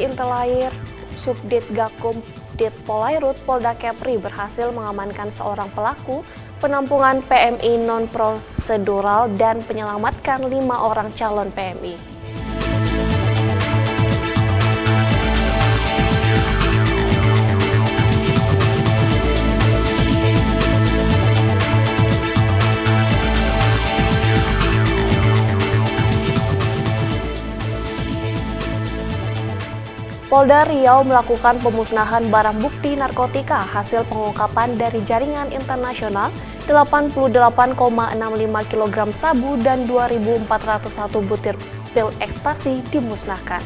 Polri Intelair Subdit Gakum Dit Polairut Polda Kepri berhasil mengamankan seorang pelaku penampungan PMI non-prosedural dan menyelamatkan 5 orang calon PMI. Polda Riau melakukan pemusnahan barang bukti narkotika hasil pengungkapan dari jaringan internasional 88,65 kg sabu dan 2.401 butir pil ekstasi dimusnahkan.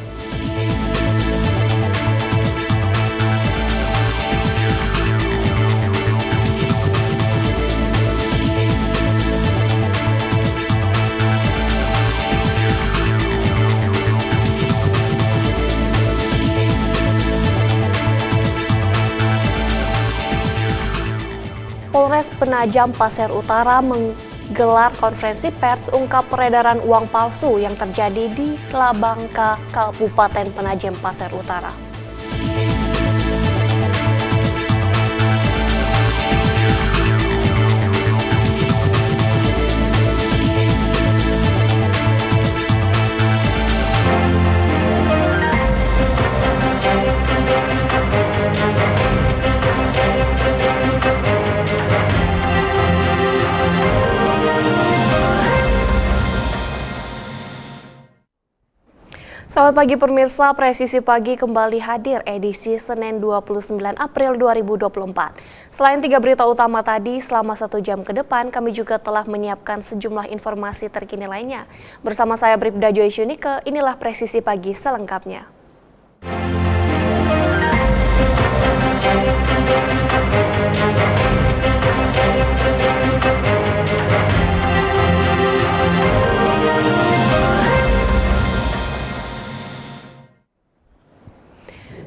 Polres Penajam Pasir Utara menggelar konferensi pers ungkap peredaran uang palsu yang terjadi di Labangka, Kabupaten Penajam Pasir Utara. Selamat pagi pemirsa, Presisi Pagi kembali hadir edisi Senin 29 April 2024. Selain 3 berita utama tadi, selama 1 jam ke depan kami juga telah menyiapkan sejumlah informasi terkini lainnya. Bersama saya Bribda Joy Syunike, inilah Presisi Pagi selengkapnya.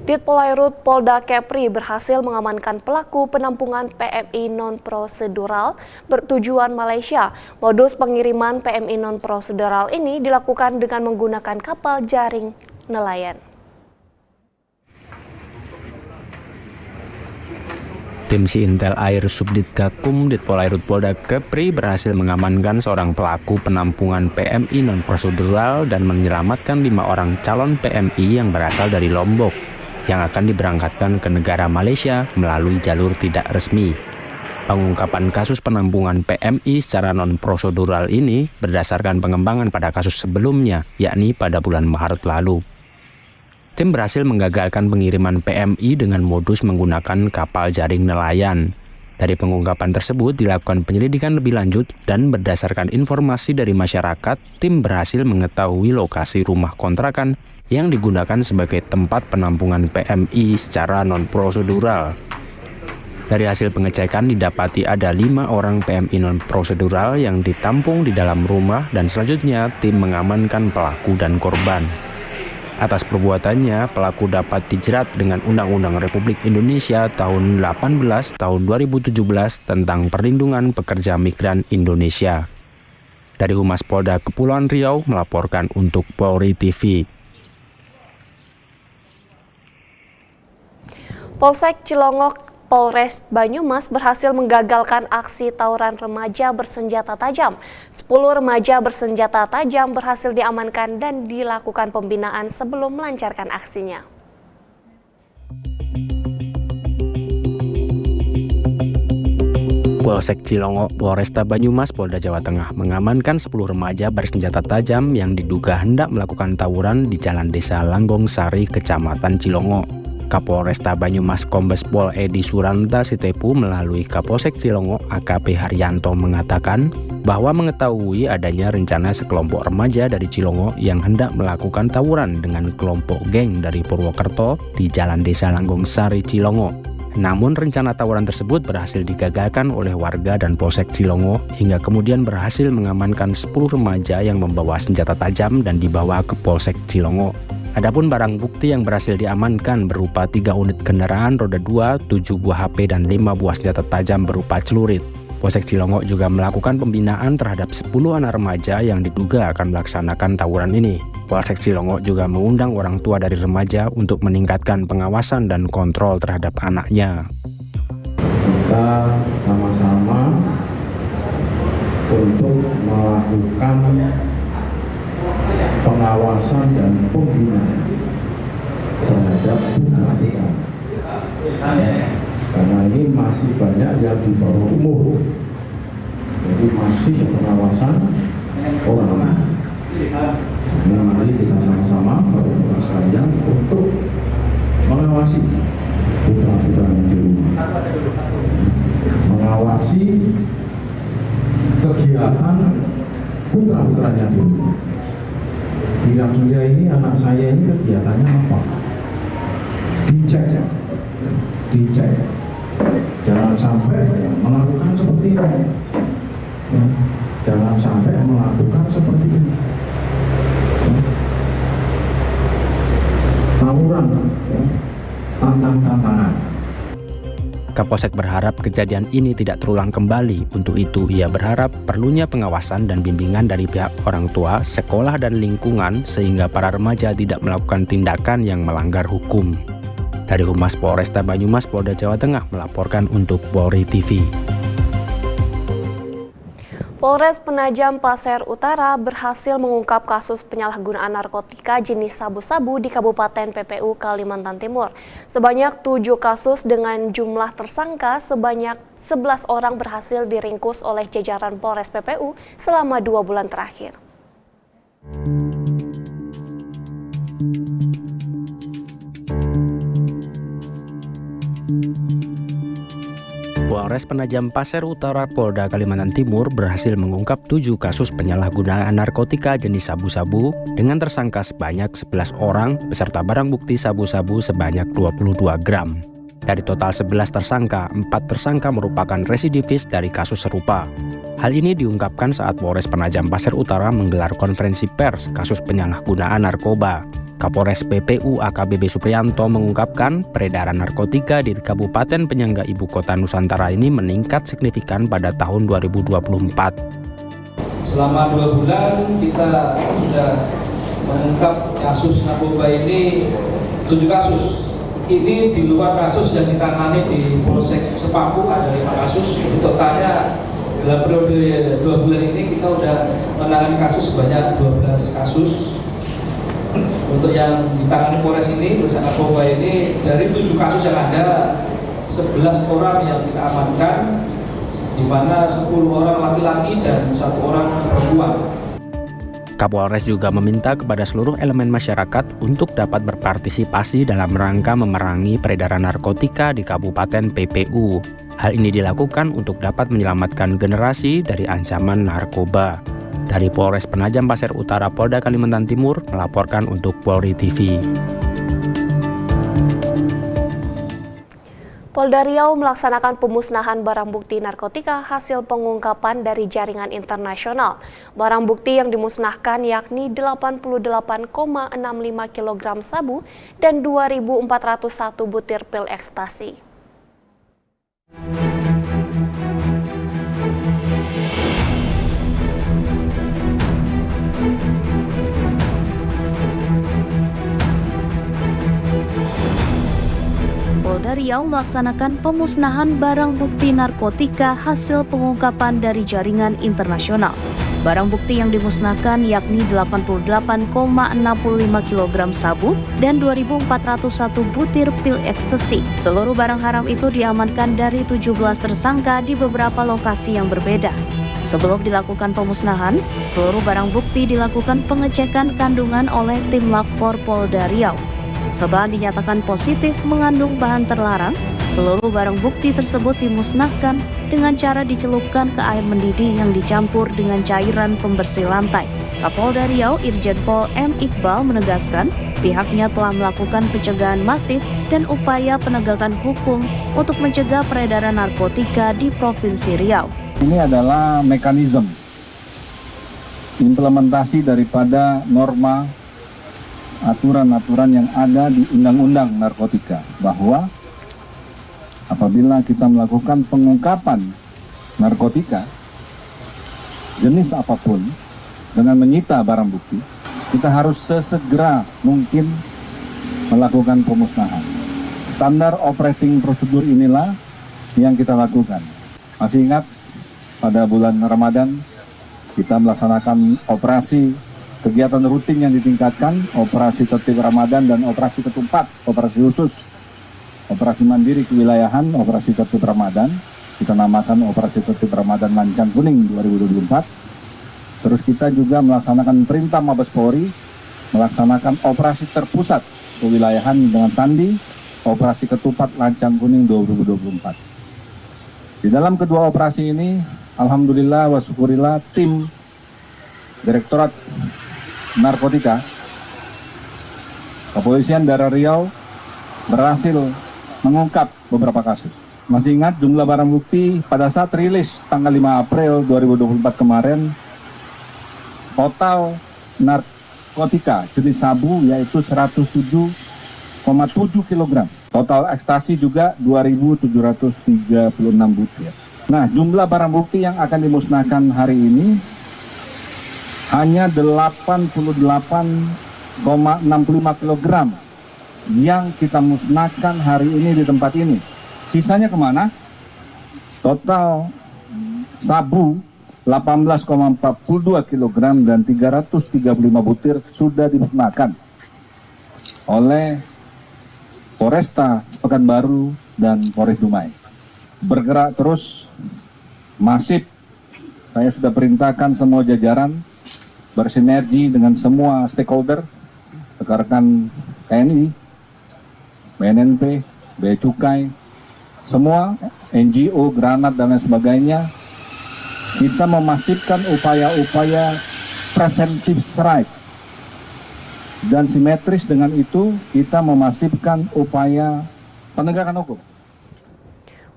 Dit Polairut Polda Kepri berhasil mengamankan pelaku penampungan PMI non-prosedural bertujuan Malaysia. Modus pengiriman PMI non-prosedural ini dilakukan dengan menggunakan kapal jaring nelayan. Tim Intelair Subdit Gakum Dit Polairut Polda Kepri berhasil mengamankan seorang pelaku penampungan PMI non-prosedural dan menyelamatkan 5 orang calon PMI yang berasal dari Lombok yang akan diberangkatkan ke negara Malaysia melalui jalur tidak resmi. Pengungkapan kasus penampungan PMI secara non-prosedural ini berdasarkan pengembangan pada kasus sebelumnya, yakni pada bulan Maret lalu. Tim berhasil menggagalkan pengiriman PMI dengan modus menggunakan kapal jaring nelayan. Dari pengungkapan tersebut dilakukan penyelidikan lebih lanjut dan berdasarkan informasi dari masyarakat, tim berhasil mengetahui lokasi rumah kontrakan yang digunakan sebagai tempat penampungan PMI secara non-prosedural. Dari hasil pengecekan didapati ada 5 orang PMI non-prosedural yang ditampung di dalam rumah dan selanjutnya tim mengamankan pelaku dan korban. Atas perbuatannya, pelaku dapat dijerat dengan Undang-Undang Republik Indonesia tahun 18 tahun 2017 tentang Perlindungan Pekerja Migran Indonesia. Dari Humas Polda Kepulauan Riau melaporkan untuk Polri TV. Polsek Cilongok Polres Banyumas berhasil menggagalkan aksi tawuran remaja bersenjata tajam. 10 remaja bersenjata tajam berhasil diamankan dan dilakukan pembinaan sebelum melancarkan aksinya. Polsek Cilongok Polresta Banyumas Polda Jawa Tengah mengamankan 10 remaja bersenjata tajam yang diduga hendak melakukan tawuran di Jalan Desa Langgong Sari, Kecamatan Cilongok. Kapolresta Banyumas Kombes Pol Edi Suranta Sitepu melalui Kapolsek Cilongok AKP Haryanto mengatakan bahwa mengetahui adanya rencana sekelompok remaja dari Cilongok yang hendak melakukan tawuran dengan kelompok geng dari Purwokerto di Jalan Desa Langgong Sari, Cilongok. Namun rencana tawuran tersebut berhasil digagalkan oleh warga dan Polsek Cilongok hingga kemudian berhasil mengamankan 10 remaja yang membawa senjata tajam dan dibawa ke Polsek Cilongok. Adapun barang bukti yang berhasil diamankan berupa 3 unit kendaraan roda 2, 7 buah HP dan 5 buah senjata tajam berupa celurit. Polsek Cilongok juga melakukan pembinaan terhadap 10 anak remaja yang diduga akan melaksanakan tawuran ini. Polsek Cilongok juga mengundang orang tua dari remaja untuk meningkatkan pengawasan dan kontrol terhadap anaknya. Kita sama-sama untuk melakukan pengawasan dan pembinaan terhadap putra-putra. Karena ini masih banyak yang di bawah umur, jadi masih pengawasan orang. Ini mari kita sama-sama Bapak-Bapak sekalian untuk mengawasi putra-putranya di rumah, mengawasi kegiatan putra-putranya di rumah. Kira-kira ini anak saya ini kegiatannya apa? Dicek. Jangan sampai melakukan seperti ini. Jangan sampai melakukan seperti ini. Tawuran, tantangan. Kapolsek berharap kejadian ini tidak terulang kembali. Untuk itu, ia berharap perlunya pengawasan dan bimbingan dari pihak orang tua, sekolah, dan lingkungan sehingga para remaja tidak melakukan tindakan yang melanggar hukum. Dari Humas Polresta Banyumas, Polda Jawa Tengah melaporkan untuk Polri TV. Polres Penajam Pasir Utara berhasil mengungkap kasus penyalahgunaan narkotika jenis sabu-sabu di Kabupaten PPU Kalimantan Timur. Sebanyak 7 kasus dengan jumlah tersangka sebanyak 11 orang berhasil diringkus oleh jajaran Polres PPU selama 2 bulan terakhir. Polres Penajam Pasir Utara Polda Kalimantan Timur berhasil mengungkap 7 kasus penyalahgunaan narkotika jenis sabu-sabu dengan tersangka sebanyak 11 orang beserta barang bukti sabu-sabu sebanyak 22 gram. Dari total 11 tersangka, 4 tersangka merupakan residivis dari kasus serupa. Hal ini diungkapkan saat Polres Penajam Pasir Utara menggelar konferensi pers kasus penyalahgunaan narkoba. Kapolres PPU AKBP Supriyanto mengungkapkan peredaran narkotika di Kabupaten Penyangga Ibu Kota Nusantara ini meningkat signifikan pada tahun 2024. Selama 2 bulan kita sudah mengungkap kasus narkoba ini 7 kasus. Ini di luar kasus yang ditangani di Polsek Sepaku ada 5 kasus. Totalnya dalam periode 2 bulan ini kita sudah menangani kasus sebanyak 12 kasus. Untuk yang ditangani Polres ini bersama narkoba ini dari 7 kasus yang ada 11 orang yang kita amankan, di mana 10 orang laki-laki dan 1 orang perempuan. Kapolres juga meminta kepada seluruh elemen masyarakat untuk dapat berpartisipasi dalam rangka memerangi peredaran narkotika di Kabupaten PPU. Hal ini dilakukan untuk dapat menyelamatkan generasi dari ancaman narkoba. Dari Polres Penajam Pasir Utara Polda Kalimantan Timur melaporkan untuk Polri TV. Polda Riau melaksanakan pemusnahan barang bukti narkotika hasil pengungkapan dari jaringan internasional. Barang bukti yang dimusnahkan yakni 88,65 kg sabu dan 2.401 butir pil ekstasi. Polda Riau melaksanakan pemusnahan barang bukti narkotika hasil pengungkapan dari jaringan internasional. Barang bukti yang dimusnahkan yakni 88,65 kg sabu dan 2.401 butir pil ekstasi. Seluruh barang haram itu diamankan dari 17 tersangka di beberapa lokasi yang berbeda. Sebelum dilakukan pemusnahan, seluruh barang bukti dilakukan pengecekan kandungan oleh tim Lakfor Polda Riau. Setelah dinyatakan positif mengandung bahan terlarang, seluruh barang bukti tersebut dimusnahkan dengan cara dicelupkan ke air mendidih yang dicampur dengan cairan pembersih lantai. Kapolda Riau Irjen Pol M. Iqbal menegaskan pihaknya telah melakukan pencegahan masif dan upaya penegakan hukum untuk mencegah peredaran narkotika di Provinsi Riau. Ini adalah mekanisme implementasi daripada norma aturan-aturan yang ada di Undang-Undang Narkotika, bahwa apabila kita melakukan pengungkapan narkotika, jenis apapun, dengan menyita barang bukti, kita harus sesegera mungkin melakukan pemusnahan. Standar operating prosedur inilah yang kita lakukan. Masih ingat pada bulan Ramadan kita melaksanakan operasi kegiatan rutin yang ditingkatkan, operasi tertib Ramadan dan operasi ketupat, operasi khusus, operasi mandiri kewilayahan, operasi tertib Ramadan. Kita namakan operasi tertib Ramadan Lancang Kuning 2024. Terus kita juga melaksanakan perintah Mabes Polri, melaksanakan operasi terpusat kewilayahan dengan sandi, operasi ketupat Lancang Kuning 2024. Di dalam kedua operasi ini, alhamdulillah wa syukurillah, tim Direktorat Narkotika Kepolisian Daerah Riau berhasil mengungkap beberapa kasus. Masih ingat jumlah barang bukti pada saat rilis tanggal 5 April 2024 kemarin, total narkotika jenis sabu yaitu 107,7 kg. Total ekstasi juga 2.736 butir. Nah, jumlah barang bukti yang akan dimusnahkan hari ini hanya 88,65 kg yang kita musnahkan hari ini di tempat ini. Sisanya kemana? Total sabu 18,42 kg dan 335 butir sudah dimusnahkan oleh Polresta Pekanbaru dan Polres Dumai. Bergerak terus, masif. Saya sudah perintahkan semua jajaran bersinergi dengan semua stakeholder, rekan-rekan TNI, BNNP, Bea Cukai, semua NGO, Granat dan lain sebagainya. Kita memasifkan upaya-upaya preventive strike, dan simetris dengan itu kita memasifkan upaya penegakan hukum.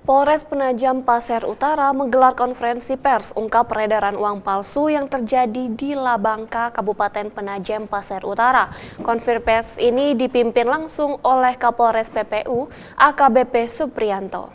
Polres Penajam Pasir Utara menggelar konferensi pers ungkap peredaran uang palsu yang terjadi di Labangka, Kabupaten Penajam Pasir Utara. Konferensi pers ini dipimpin langsung oleh Kapolres PPU AKBP Supriyanto.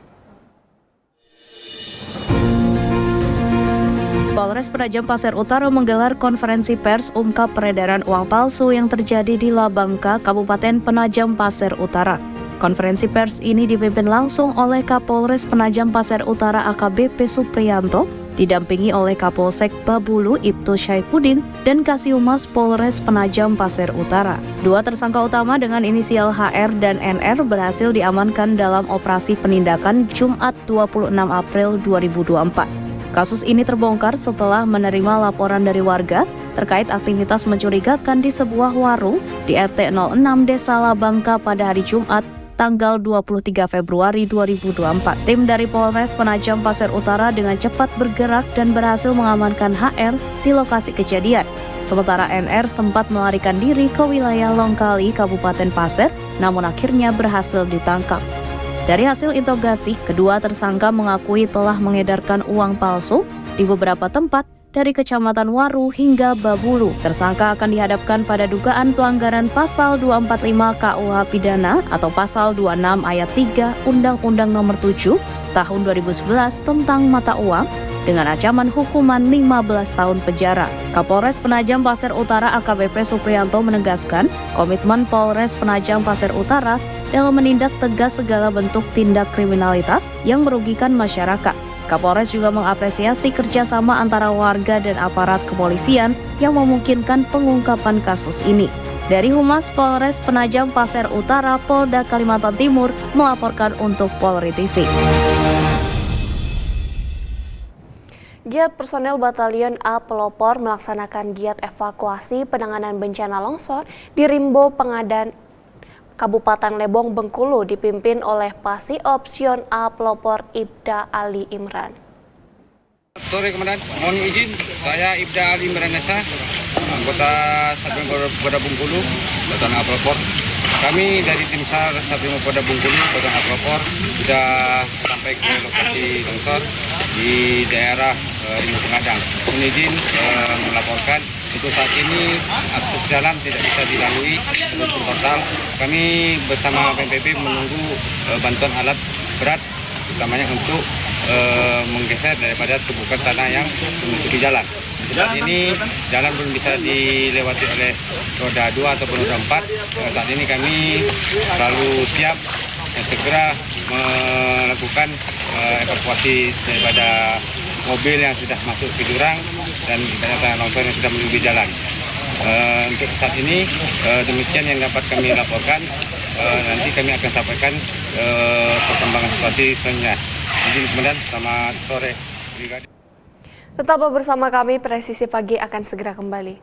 Polres Penajam Pasir Utara menggelar konferensi pers ungkap peredaran uang palsu yang terjadi di Labangka, Kabupaten Penajam Pasir Utara. Konferensi pers ini dipimpin langsung oleh Kapolres Penajam Pasir Utara AKBP Supriyanto, didampingi oleh Kapolsek Babulu Ibtu Syaifuddin dan Kasihumas Polres Penajam Pasir Utara. Dua tersangka utama dengan inisial HR dan NR berhasil diamankan dalam operasi penindakan Jumat 26 April 2024. Kasus ini terbongkar setelah menerima laporan dari warga terkait aktivitas mencurigakan di sebuah warung di RT 06 Desa Labangka pada hari Jumat tanggal 23 Februari 2024. Tim dari Polres Penajam Pasir Utara dengan cepat bergerak dan berhasil mengamankan HR di lokasi kejadian. Sementara NR sempat melarikan diri ke wilayah Longkali, Kabupaten Pasir, namun akhirnya berhasil ditangkap. Dari hasil interogasi, kedua tersangka mengakui telah mengedarkan uang palsu di beberapa tempat dari Kecamatan Waru hingga Babulu. Tersangka akan dihadapkan pada dugaan pelanggaran Pasal 245 KUH Pidana atau Pasal 26 Ayat 3 Undang-Undang Nomor 7 Tahun 2011 tentang mata uang dengan ancaman hukuman 15 tahun penjara. Kapolres Penajam Pasir Utara AKBP Supriyanto menegaskan komitmen Polres Penajam Pasir Utara dalam menindak tegas segala bentuk tindak kriminalitas yang merugikan masyarakat. Kapolres juga mengapresiasi kerjasama antara warga dan aparat kepolisian yang memungkinkan pengungkapan kasus ini. Dari Humas Polres Penajam Pasir Utara, Polda Kalimantan Timur melaporkan untuk Polri TV. Giat personel Batalion A Pelopor melaksanakan giat evakuasi penanganan bencana longsor di Rimbo Pengadan, Kabupaten Lebong, Bengkulu dipimpin oleh Pasi Opsion A Pelopor Ibda Ali Imran. Sore Komandan, mohon izin, saya Ibda Ali Imran Nesa, anggota Satrimo Polda Bengkulu, Batalion A Pelopor. Kami dari tim SAR Satrimo Polda Bengkulu, Batalion A Pelopor sudah sampai ke lokasi longsor di daerah Rimbo Pengadang. Mohon izin melaporkan. Untuk saat ini akses jalan tidak bisa dilalui untuk total. Kami bersama BNPB menunggu bantuan alat berat, utamanya untuk menggeser daripada tumpukan tanah yang menutupi jalan. Saat ini jalan belum bisa dilewati oleh roda 2 ataupun roda 4. Saat ini kami selalu siap segera melakukan evakuasi daripada mobil yang sudah masuk ke jurang dan tanah longsor yang sudah menuju jalan. Untuk saat ini demikian yang dapat kami laporkan. Nanti kami akan sampaikan perkembangan situasi selanjutnya. Izin komandan, selamat sore. Brigadir. Tetaplah bersama kami, Presisi Pagi akan segera kembali.